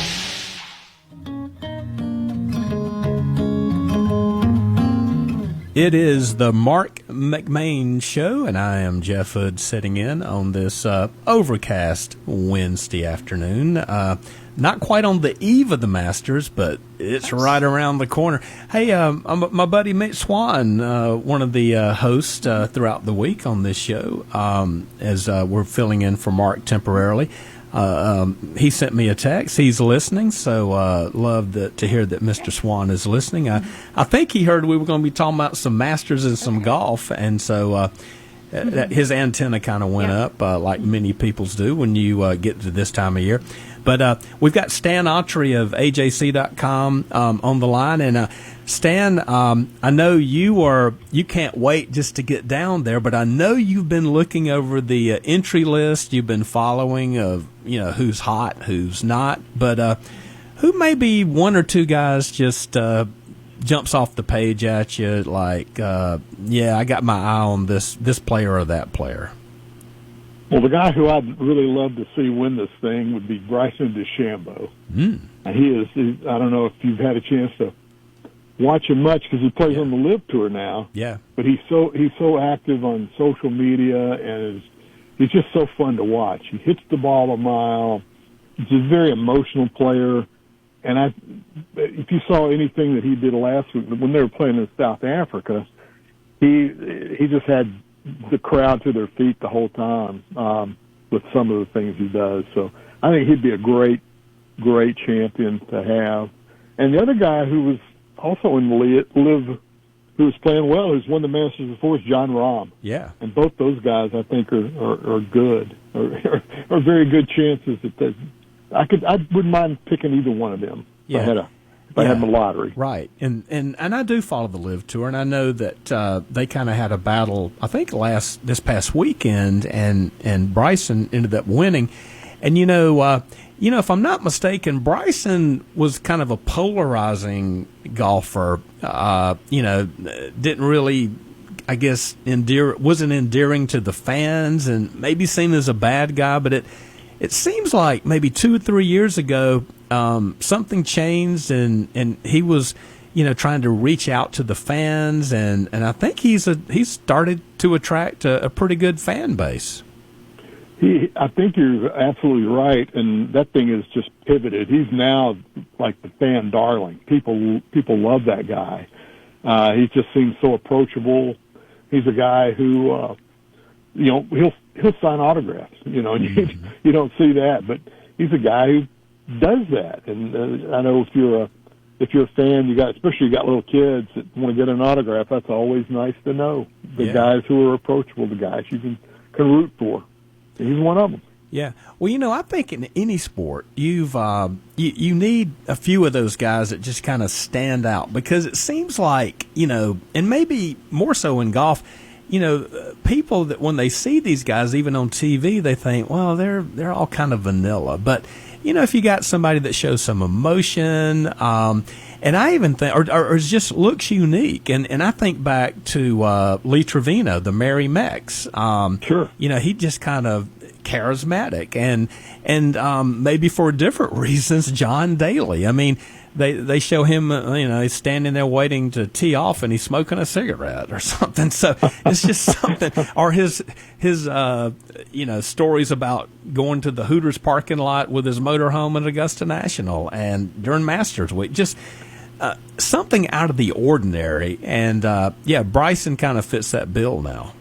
It is the Marc McMain Show, and I am Jeff Hood sitting in on this overcast Wednesday afternoon. Not quite on the eve of the Masters, but it's right around the corner. Hey, my buddy Mitch Swan, one of the hosts throughout the week on this show, as we're filling in for Mark temporarily. He sent me a text. He's listening, so love to hear that Mr. Swan is listening. I think he heard we were going to be talking about some Masters and some golf, and so his antenna kind of went up, like many people's do when you get to this time of year. But we've got Stan Autry of AJC.com on the line, and Stan, I know you can't wait just to get down there, but I know you've been looking over the entry list. You've been following of who's hot, who's not, but who may be one or two guys just jumps off the page at you like, I got my eye on this player or that player. Well, the guy who I'd really love to see win this thing would be Bryson DeChambeau. And he is, I don't know if you've had a chance to watch him much because he plays on the Live Tour now. Yeah. But he's so active on social media, and he's just so fun to watch. He hits the ball a mile. He's a very emotional player. And if you saw anything that he did last week when they were playing in South Africa, he just had the crowd to their feet the whole time with some of the things he does. So I think he'd be a great, great champion to have. And the other guy who was also in the Live, who was playing well, who's won the Masters before, is John Rahm. Yeah. And both those guys, I think, are good, are very good chances that I wouldn't mind picking either one of them. Yeah. If I had the lottery. Right. And I do follow the Live Tour, and I know that they kind of had a battle, I think, this past weekend, and Bryson ended up winning. And, if I'm not mistaken, Bryson was kind of a polarizing golfer, didn't really, I guess, wasn't endearing to the fans and maybe seen as a bad guy, but it seems like maybe 2 or 3 years ago, something changed, and he was, trying to reach out to the fans, and I think he's started to attract a pretty good fan base. I think you're absolutely right, and that thing is just pivoted. He's now like the fan darling. People love that guy. He just seems so approachable. He's a guy who, he'll sign autographs. And you don't see that, but he's a guy who does that. And I know if you're if you're a fan, especially you got little kids that want to get an autograph. That's always nice to know. The guys who are approachable, the guys you can root for. And he's one of them. Yeah. Well, I think in any sport, you need a few of those guys that just kind of stand out, because it seems like, and maybe more so in golf, people that when they see these guys, even on TV, they think, well, they're all kind of vanilla. But, if you got somebody that shows some emotion, and I even think, or just looks unique, and I think back to Lee Trevino, the Merry Mex. Sure. He just kind of charismatic, and maybe for different reasons, John Daly. I mean, they show him, he's standing there waiting to tee off, and he's smoking a cigarette or something. So it's just something. Or his stories about going to the Hooters parking lot with his motorhome at Augusta National and during Masters Week. Just something out of the ordinary. And Bryson kind of fits that bill now.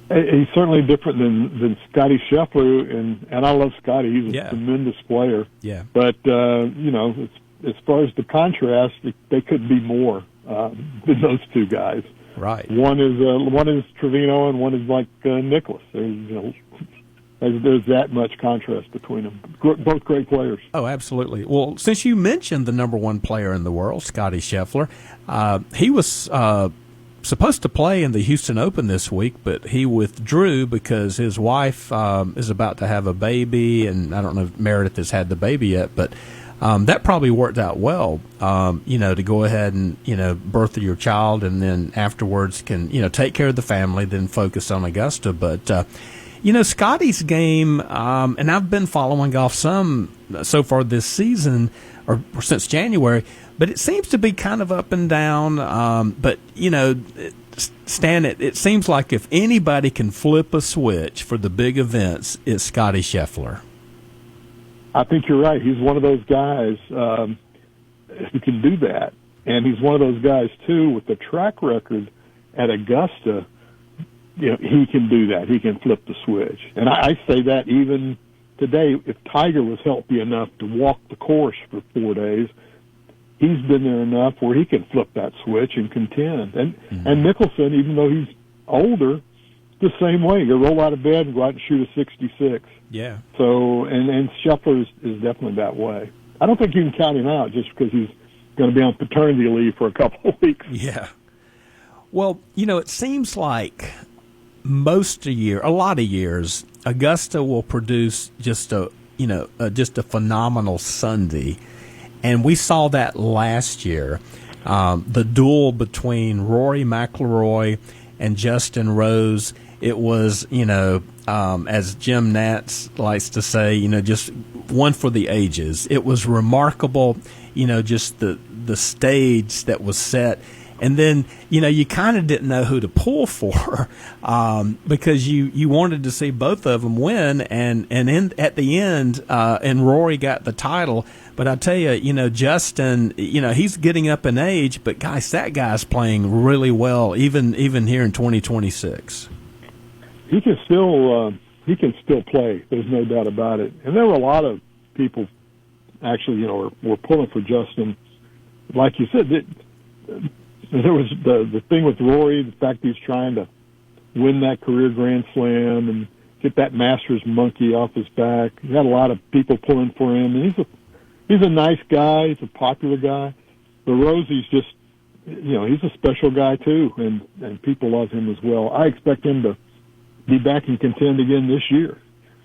He's certainly different than Scotty Scheffler, and I love Scotty. He's a tremendous player. Yeah. But as far as the contrast, they couldn't be more than those two guys. Right. One is Trevino, and one is like Nicklaus. There's that much contrast between them. Both great players. Oh, absolutely. Well, since you mentioned the number one player in the world, Scotty Scheffler, he was supposed to play in the Houston Open this week, but he withdrew because his wife is about to have a baby, and I don't know if Meredith has had the baby yet, but that probably worked out well, to go ahead and, birth your child, and then afterwards can, take care of the family, then focus on Augusta. But, Scotty's game, and I've been following golf some so far this season, or since January, but it seems to be kind of up and down. But, Stan, it seems like if anybody can flip a switch for the big events, it's Scotty Scheffler. I think you're right. He's one of those guys who can do that. And he's one of those guys, too, with the track record at Augusta. He can do that. He can flip the switch. And I say that even today, if Tiger was healthy enough to walk the course for 4 days, he's been there enough where he can flip that switch and contend. And Nicholson, even though he's older, the same way. He'll roll out of bed and go out and shoot a 66. Yeah. So, and Scheffler is definitely that way. I don't think you can count him out just because he's going to be on paternity leave for a couple of weeks. Yeah. Well, it seems like a lot of years, Augusta will produce just a phenomenal Sunday. And we saw that last year, the duel between Rory McIlroy and Justin Rose. It was, as Jim Nantz likes to say, just one for the ages. It was remarkable, just the stage that was set. And then, you kind of didn't know who to pull for because you wanted to see both of them win. And at the end, and Rory got the title. But I tell you, Justin, he's getting up in age, but guys, that guy's playing really well, even here in 2026. He can still play. There's no doubt about it. And there were a lot of people actually, were pulling for Justin. Like you said, there was the thing with Rory, the fact he's trying to win that career Grand Slam and get that Masters monkey off his back. He had a lot of people pulling for him, and he's a nice guy. He's a popular guy. But Rosie's just, he's a special guy too, and people love him as well. I expect him to be back and contend again this year.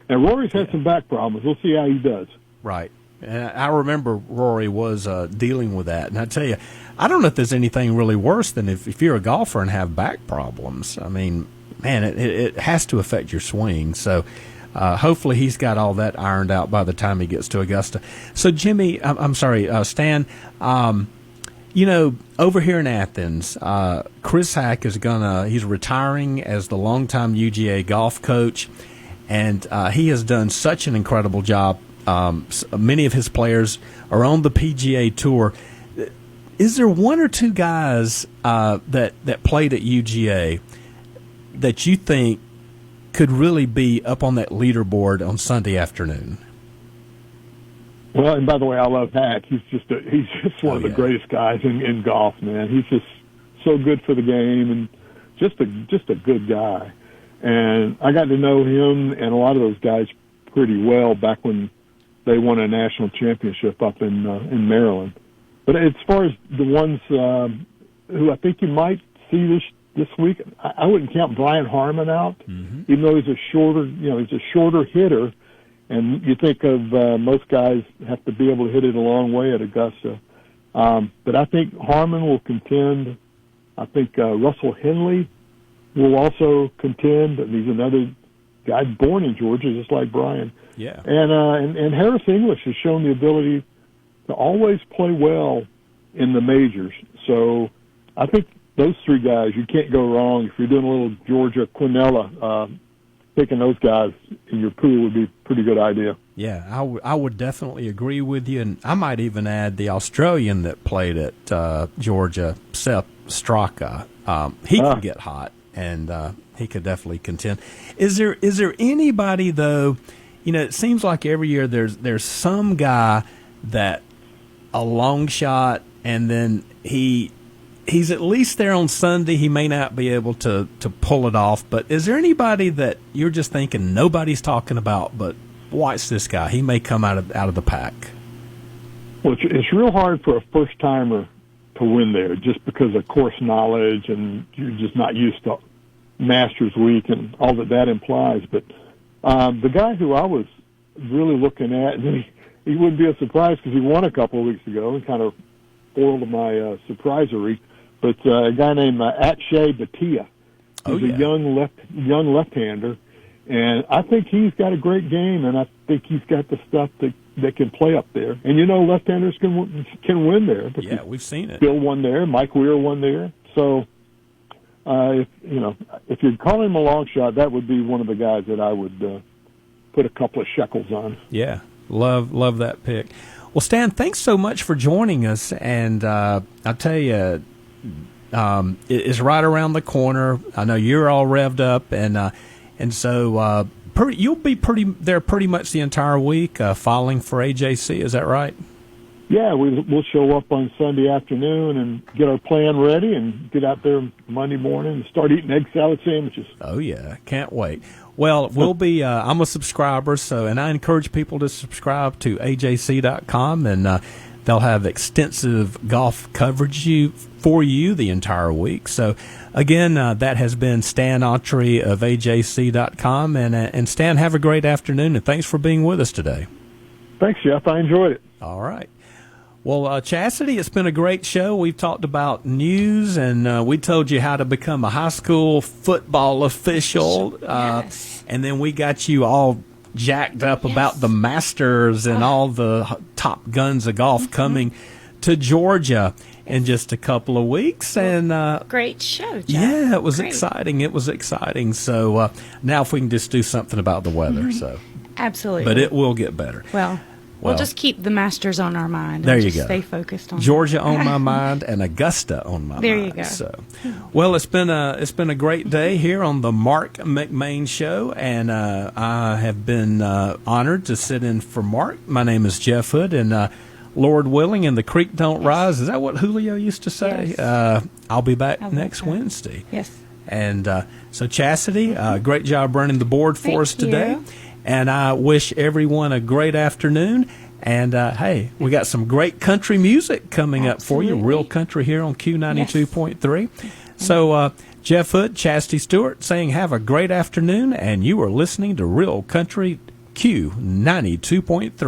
And Rory's had some back problems. We'll see how he does. Right. And I remember Rory was dealing with that. And I tell you, I don't know if there's anything really worse than if you're a golfer and have back problems. I mean, man, it has to affect your swing. So hopefully he's got all that ironed out by the time he gets to Augusta. So, Jimmy, I'm sorry, Stan, over here in Athens, Chris Hack he's retiring as the longtime UGA golf coach, and he has done such an incredible job. Many of his players are on the PGA Tour. Is there one or two guys that played at UGA that you think could really be up on that leaderboard on Sunday afternoon? Well, and by the way, I love Hack. He's just one of the greatest guys in golf, man. He's just so good for the game and just a good guy. And I got to know him and a lot of those guys pretty well back when they won a national championship up in Maryland. But as far as the ones who I think you might see this week, I wouldn't count Brian Harmon out, even though he's a shorter hitter. And you think of most guys have to be able to hit it a long way at Augusta. But I think Harmon will contend. I think Russell Henley will also contend. He's another guy born in Georgia, just like Brian. Yeah. And Harris English has shown the ability to always play well in the majors. So I think those three guys, you can't go wrong. If you're doing a little Georgia Quinella, picking those guys in your pool would be a pretty good idea. Yeah, I would definitely agree with you, and I might even add the Australian that played at Georgia, Sepp Straka. He can get hot, and he could definitely contend. Is there anybody though? You know, it seems like every year there's some guy that a long shot, and then he's at least there on Sunday. He may not be able to pull it off, but is there anybody that you're just thinking nobody's talking about, but watch this guy, he may come out of the pack? Well, it's real hard for a first-timer to win there just because of course knowledge, and you're just not used to Masters Week and all that implies. But the guy who I was really looking at, and he wouldn't be a surprise because he won a couple of weeks ago and kind of spoiled my surprisery. But a guy named Akshay Bhatia. He's a young left-hander, and I think he's got a great game, and I think he's got the stuff that can play up there. And you know, left-handers can win there. Yeah, we've seen it. Bill won there, Mike Weir won there. So, if you're calling him a long shot, that would be one of the guys that I would put a couple of shekels on. Yeah, love that pick. Well, Stan, thanks so much for joining us, and I'll tell you, it's right around the corner. I know you're all revved up, and so you'll be pretty much the entire week filing for AJC. Is that right? Yeah, we'll show up on Sunday afternoon and get our plan ready and get out there Monday morning and start eating egg salad sandwiches. Oh yeah, can't wait. Well, we'll be. I'm a subscriber, and I encourage people to subscribe to AJC.com, and they'll have extensive golf coverage for you the entire week. So, again, that has been Stan Autry of AJC.com, and Stan, have a great afternoon, and thanks for being with us today. Thanks, Jeff. I enjoyed it. All right. Well, Chastity, it's been a great show. We've talked about news, and we told you how to become a high school football official. Yes. And then we got you all jacked up about the Masters and all the top guns of golf coming to Georgia in just a couple of weeks. And great show, Jeff. Yeah, it was Great. exciting. It was exciting. So now if we can just do something about the weather. So Absolutely. But it will get better. Well, we'll just keep the Masters on our mind. There and you just go. Stay focused on Georgia on my mind and Augusta on my There mind. you go. So, well, it's been a great day here on the Marc McMain Show, and I have been honored to sit in for Marc. My name is Jeff Hood, and Lord willing, and the creek don't rise. Is that what Julio used to say? Yes. I'll be back next Wednesday. Yes. And so, Chastity, great job running the board for us today. you. And I wish everyone a great afternoon. And, hey, we got some great country music coming up for you. Real country here on Q92.3. So, Jeff Hood, Chastity Stewart saying have a great afternoon. And you are listening to Real Country Q92.3.